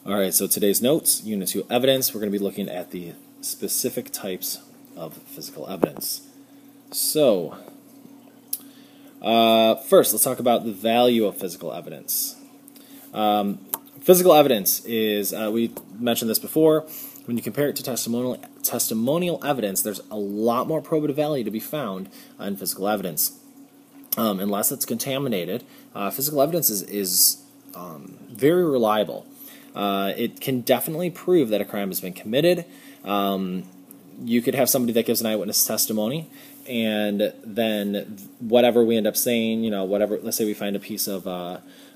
Alright, so today's notes, Unit 2 evidence, we're going to be looking at the specific types of physical evidence. So, first let's talk about the value of physical evidence. Physical evidence is, we mentioned this before, when you compare it to testimonial evidence, there's a lot more probative value to be found in physical evidence. Unless it's contaminated, physical evidence is very reliable. It can definitely prove that a crime has been committed. You could have somebody that gives an eyewitness testimony, and then whatever we end up saying, whatever, let's say we find a piece of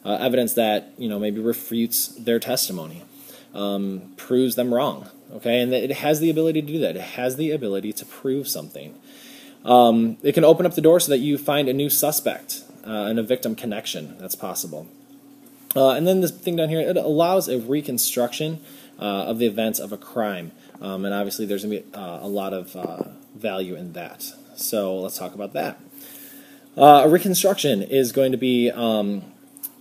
evidence that, maybe refutes their testimony, proves them wrong, okay? And it has the ability to do that. It has the ability to prove something. It can open up the door so that you find a new suspect and a victim connection. That's possible. And then this thing down here, it allows a reconstruction of the events of a crime. And obviously there's going to be a lot of value in that. So let's talk about that. A reconstruction is going to be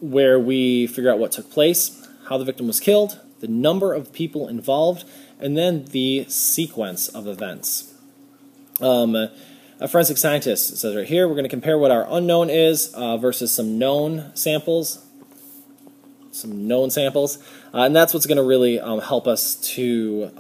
where we figure out what took place, how the victim was killed, the number of people involved, and then the sequence of events. A forensic scientist says right here, we're going to compare what our unknown is versus some known samples. And that's what's going to really help us to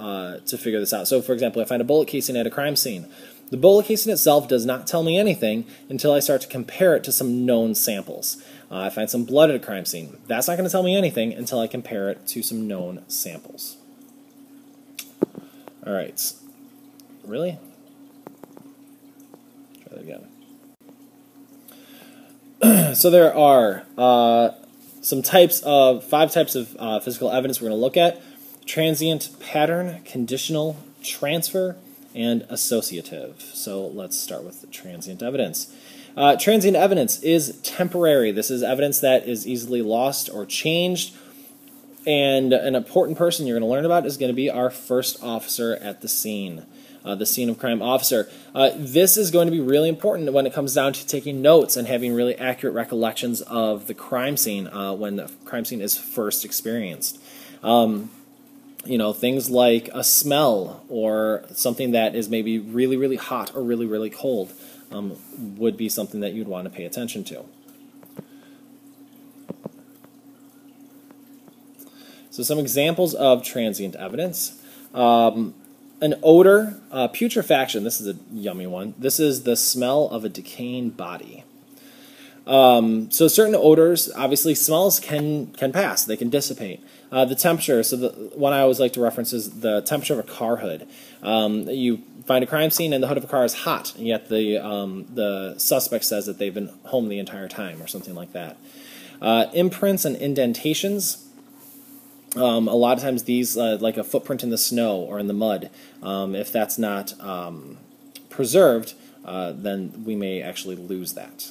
figure this out. So, for example, I find a bullet casing at a crime scene. The bullet casing itself does not tell me anything until I start to compare it to some known samples. I find some blood at a crime scene. That's not going to tell me anything until I compare it to some known samples. All right. Really? Try that again. So there are five types of physical evidence we're going to look at: transient, pattern, conditional, transfer, and associative. So let's start with the transient evidence. Transient evidence is temporary. This is evidence that is easily lost or changed. And an important person you're going to learn about is going to be our first officer at the scene of crime officer. This is going to be really important when it comes down to taking notes and having really accurate recollections of the crime scene when the crime scene is first experienced. Things like a smell or something that is maybe really, really hot or really, really cold would be something that you'd want to pay attention to. So some examples of transient evidence. An odor, putrefaction, this is a yummy one. This is the smell of a decaying body. So certain odors, obviously smells can pass, they can dissipate. The temperature, so the one I always like to reference is the temperature of a car hood. You find a crime scene and the hood of a car is hot, and yet the suspect says that they've been home the entire time or something like that. Imprints and indentations. A lot of times these, like a footprint in the snow or in the mud, if that's not preserved, then we may actually lose that.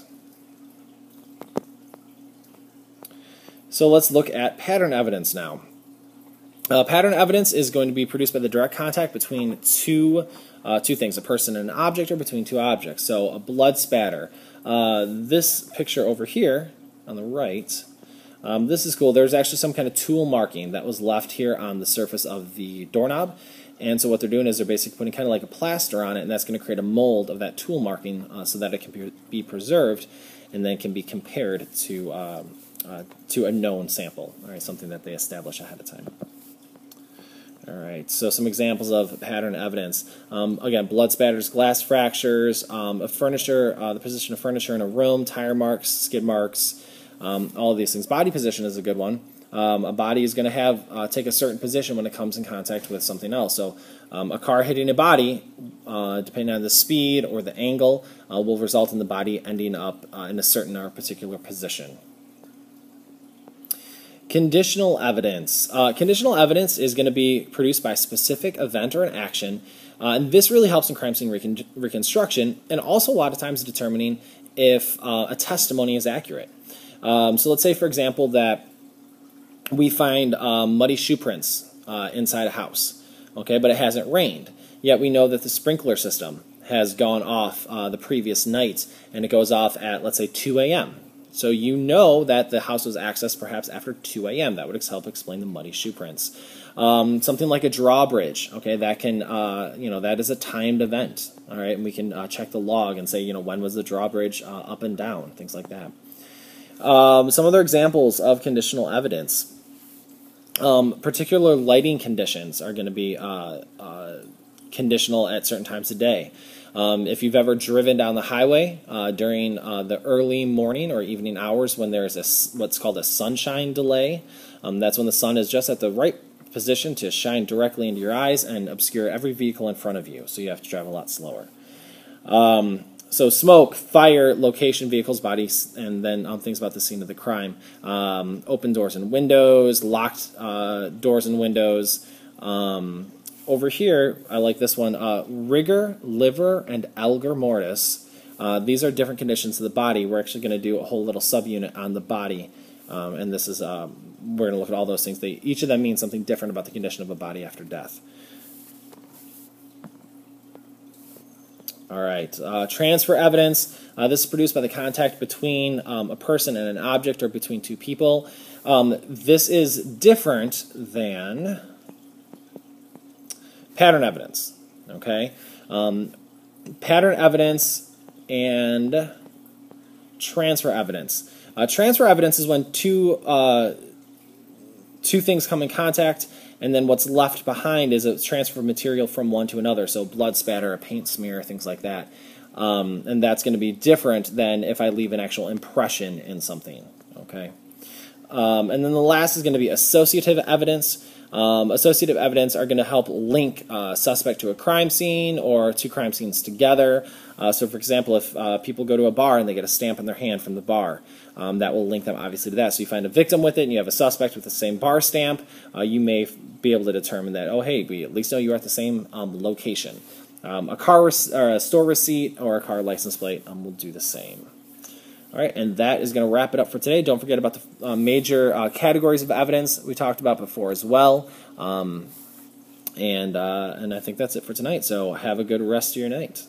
So let's look at pattern evidence now. Pattern evidence is going to be produced by the direct contact between two things, a person and an object, or between two objects. So a blood spatter. This picture over here on the right, this is cool. There's actually some kind of tool marking that was left here on the surface of the doorknob. And so what they're doing is they're basically putting kind of like a plaster on it, and that's going to create a mold of that tool marking so that it can be preserved and then can be compared to a known sample, all right, something that they establish ahead of time. All right, so some examples of pattern evidence. Again, blood spatters, glass fractures, furniture, the position of furniture in a room, tire marks, skid marks, all of these things. Body position is a good one. A body is going to take a certain position when it comes in contact with something else. So a car hitting a body, depending on the speed or the angle, will result in the body ending up in a certain or particular position. Conditional evidence. Conditional evidence is going to be produced by a specific event or an action, and this really helps in crime scene reconstruction, and also a lot of times determining if a testimony is accurate. So let's say, for example, that we find muddy shoe prints inside a house, okay, but it hasn't rained. Yet we know that the sprinkler system has gone off the previous night, and it goes off at, let's say, 2 a.m., So you know that the house was accessed perhaps after 2 a.m. That would help explain the muddy shoe prints. Something like a drawbridge, okay, that can, that is a timed event, all right, and we can check the log and say, when was the drawbridge up and down, things like that. Some other examples of conditional evidence. Particular lighting conditions are going to be conditional at certain times of day. If you've ever driven down the highway during the early morning or evening hours when there's what's called a sunshine delay, that's when the sun is just at the right position to shine directly into your eyes and obscure every vehicle in front of you, so you have to drive a lot slower. So smoke, fire, location, vehicles, bodies, and then things about the scene of the crime. Open doors and windows, locked doors and windows. Over here, I like this one, rigor, liver, and algor mortis. These are different conditions of the body. We're actually going to do a whole little subunit on the body, and this is we're going to look at all those things. Each of them means something different about the condition of a body after death. All right, transfer evidence. This is produced by the contact between a person and an object or between two people. This is different than pattern evidence, okay? Pattern evidence and transfer evidence. Transfer evidence is when two things come in contact, and then what's left behind is a transfer of material from one to another, so blood spatter, a paint smear, things like that. And that's going to be different than if I leave an actual impression in something, okay? And then the last is going to be associative evidence. Associative evidence are going to help link a suspect to a crime scene or two crime scenes together. So, for example, if people go to a bar and they get a stamp on their hand from the bar, that will link them obviously to that. So you find a victim with it and you have a suspect with the same bar stamp, you may be able to determine that, oh, hey, we at least know you are at the same location. A store receipt or a car license plate will do the same. All right, and that is going to wrap it up for today. Don't forget about the major categories of evidence we talked about before as well. And I think that's it for tonight. So have a good rest of your night.